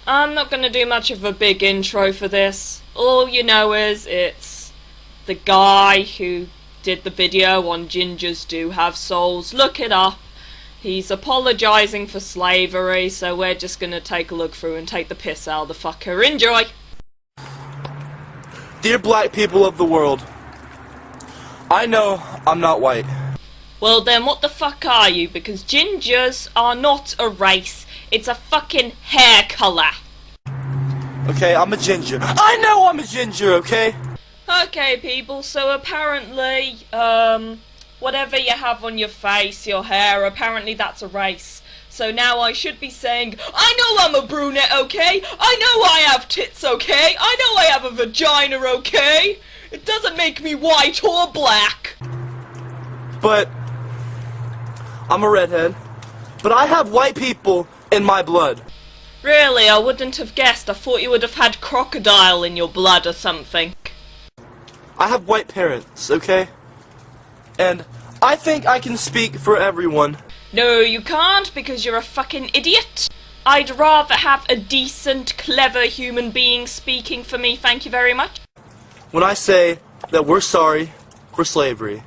I'm not gonna do much of a big intro for this. All you know is it's the guy who did the video on Gingers Do Have Souls. Look it up. He's apologising for slavery, so we're just gonna take a look through and take the piss out of the fucker. Enjoy! Dear black people of the world, I know I'm not white. Well then, what the fuck are you? Because gingers are not a race. It's a fucking hair colour. Okay, I'm a ginger. I know I'm a ginger, okay? Okay, people, so apparently, whatever you have on your face, your hair, apparently that's a race. So now I should be saying, I know I'm a brunette, okay? I know I have tits, okay? I know I have a vagina, okay? It doesn't make me white or black. But I'm a redhead. But I have white people in my blood. Really, I wouldn't have guessed. I thought you would have had crocodile in your blood or something. I have white parents, okay? And I think I can speak for everyone. No, you can't, because you're a fucking idiot. I'd rather have a decent, clever human being speaking for me, thank you very much. When I say that we're sorry for slavery.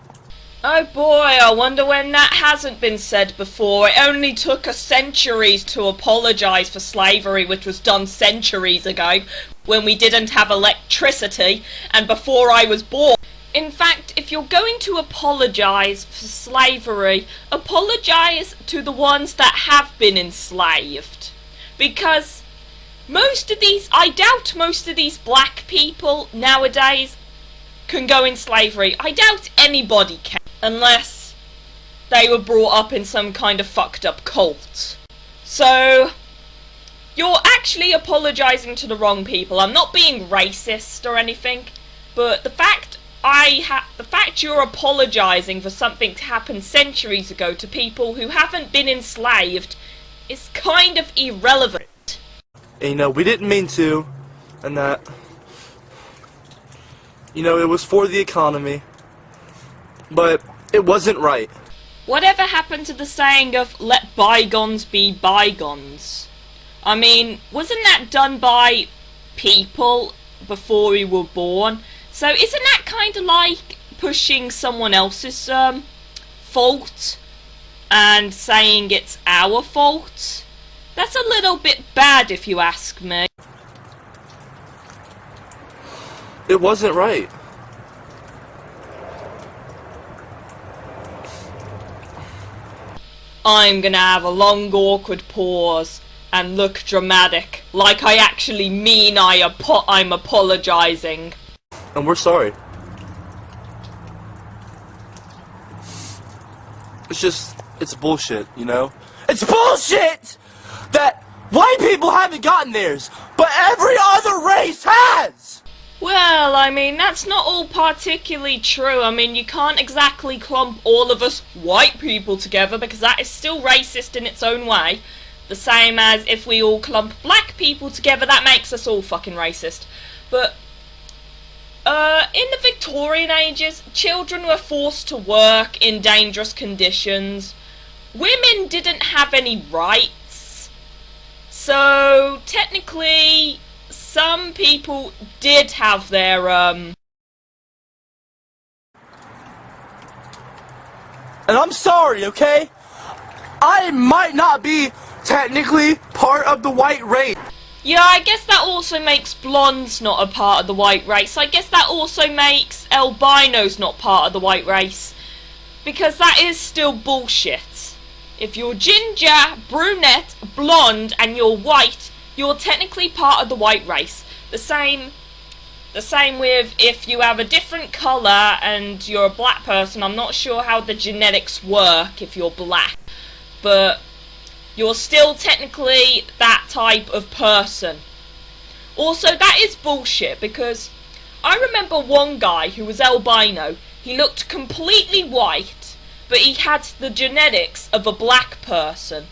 Oh boy, I wonder when that hasn't been said before. It only took us centuries to apologise for slavery, which was done centuries ago, when we didn't have electricity, and before I was born. In fact, if you're going to apologise for slavery, apologise to the ones that have been enslaved. Because I doubt most of these black people nowadays can go in slavery. I doubt anybody can, unless they were brought up in some kind of fucked up cult. So, you're actually apologising to the wrong people. I'm not being racist or anything, but the fact you're apologising for something to happen centuries ago to people who haven't been enslaved is kind of irrelevant. And, you know, we didn't mean to, and that, you know, it was for the economy, but it wasn't right. Whatever happened to the saying of, let bygones be bygones? I mean, wasn't that done by people before we were born? So isn't that kind of like pushing someone else's fault and saying it's our fault? That's a little bit bad if you ask me. It wasn't right. I'm gonna have a long awkward pause and look dramatic, like I actually mean I'm apologising. And we're sorry. It's bullshit, you know? It's bullshit that white people haven't gotten theirs, but every other race has! Well, I mean, that's not all particularly true. I mean, you can't exactly clump all of us white people together, because that is still racist in its own way. The same as if we all clump black people together, that makes us all fucking racist. But, in the Victorian ages, children were forced to work in dangerous conditions. Women didn't have any rights. So, technically, some people did have their, And I'm sorry, okay? I might not be technically part of the white race. Yeah, I guess that also makes blondes not a part of the white race. I guess that also makes albinos not part of the white race. Because that is still bullshit. If you're ginger, brunette, blonde, and you're white, you're technically part of the white race. The same with if you have a different colour and you're a black person. I'm not sure how the genetics work if you're black, but you're still technically that type of person. Also, that is bullshit, because I remember one guy who was albino. He looked completely white, but he had the genetics of a black person.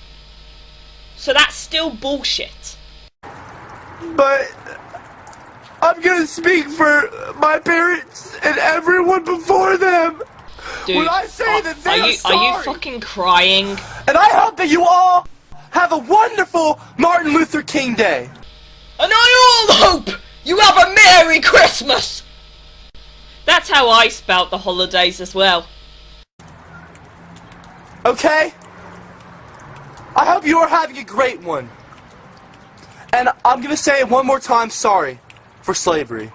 So that's still bullshit. But I'm gonna speak for my parents and everyone before them. Dude, when I say that they are sorry. Are you fucking crying? And I hope that you all have a wonderful Martin Luther King Day. And I all hope you have a Merry Christmas! That's how I spelt the holidays as well. Okay? I hope you are having a great one. And I'm gonna say it one more time, sorry for slavery.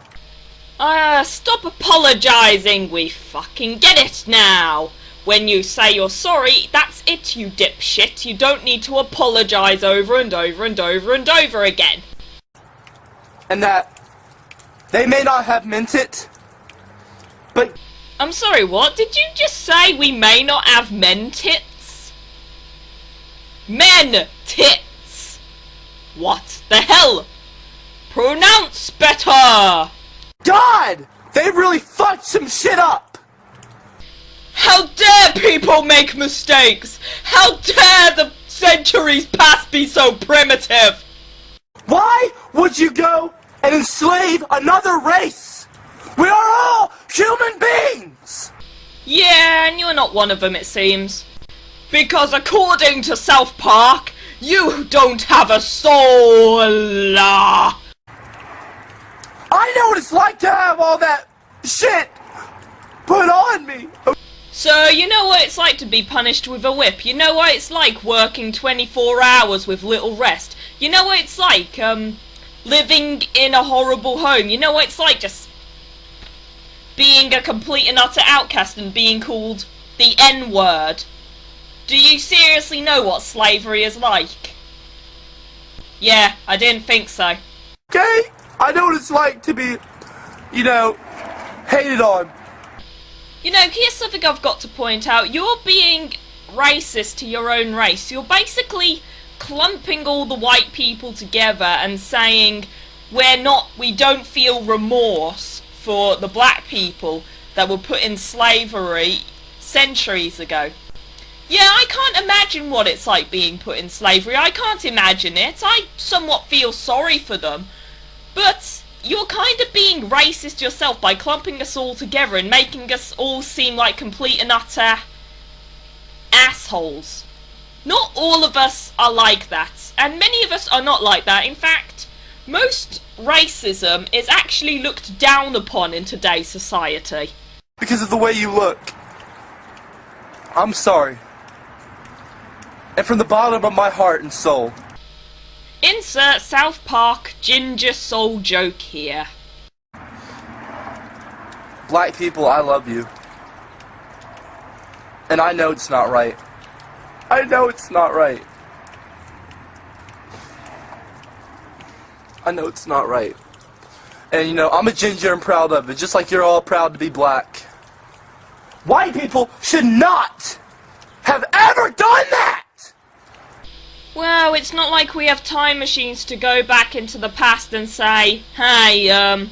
Stop apologizing, we fucking get it now. When you say you're sorry, that's it, you dipshit. You don't need to apologize over and over and over and over again. And that they may not have meant it, but... I'm sorry, what? Did you just say we may not have men tits? Men tits! What the hell? Pronounce better! God! They really fucked some shit up! How dare people make mistakes? How dare the centuries past be so primitive? Why would you go and enslave another race? We are all human beings! Yeah, and you're not one of them, it seems. Because according to South Park, you don't have a soul! I know what it's like to have all that shit put on me! So, you know what it's like to be punished with a whip. You know what it's like working 24 hours with little rest. You know what it's like, living in a horrible home. You know what it's like just being a complete and utter outcast and being called the N-word. Do you seriously know what slavery is like? Yeah, I didn't think so. Okay? I know what it's like to be, you know, hated on. You know, here's something I've got to point out. You're being racist to your own race. You're basically clumping all the white people together and saying we don't feel remorse for the black people that were put in slavery centuries ago. Yeah, I can't imagine what it's like being put in slavery. I can't imagine it. I somewhat feel sorry for them. But you're kind of being racist yourself by clumping us all together and making us all seem like complete and utter assholes. Not all of us are like that, and many of us are not like that. In fact, most racism is actually looked down upon in today's society. Because of the way you look. I'm sorry. And from the bottom of my heart and soul. Insert South Park ginger soul joke here. Black people, I love you. And I know it's not right. I know it's not right. I know it's not right. And you know, I'm a ginger and proud of it, just like you're all proud to be black. White people should not have ever done that! Well, it's not like we have time machines to go back into the past and say, hey,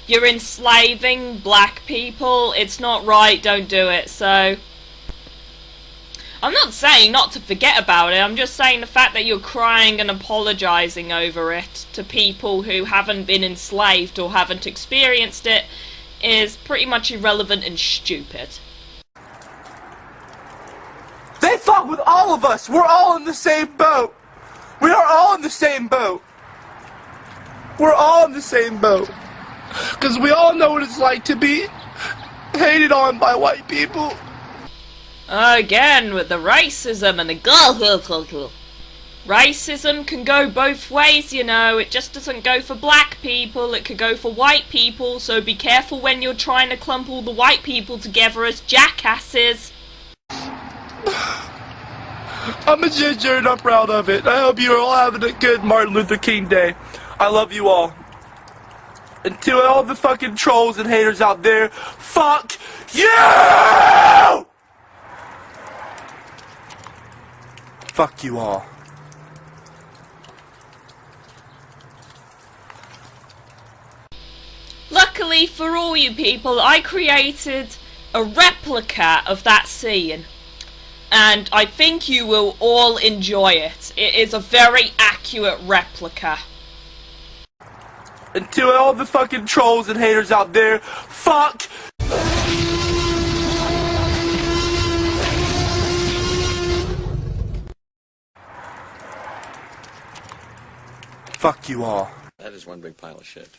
you're enslaving black people, it's not right, don't do it, so... I'm not saying not to forget about it, I'm just saying the fact that you're crying and apologising over it to people who haven't been enslaved or haven't experienced it is pretty much irrelevant and stupid. They fuck with all of us! We're all in the same boat! We are all in the same boat! We're all in the same boat! Because we all know what it's like to be hated on by white people. Again, with the racism and the racism can go both ways, you know. It just doesn't go for black people, it could go for white people, so be careful when you're trying to clump all the white people together as jackasses. I'm a ginger and I'm proud of it. I hope you're all having a good Martin Luther King Day. I love you all. And to all the fucking trolls and haters out there, fuck you! Fuck you all. Luckily for all you people, I created a replica of that scene. And I think you will all enjoy it. It is a very accurate replica. And to all the fucking trolls and haters out there, fuck! Fuck you all. That is one big pile of shit.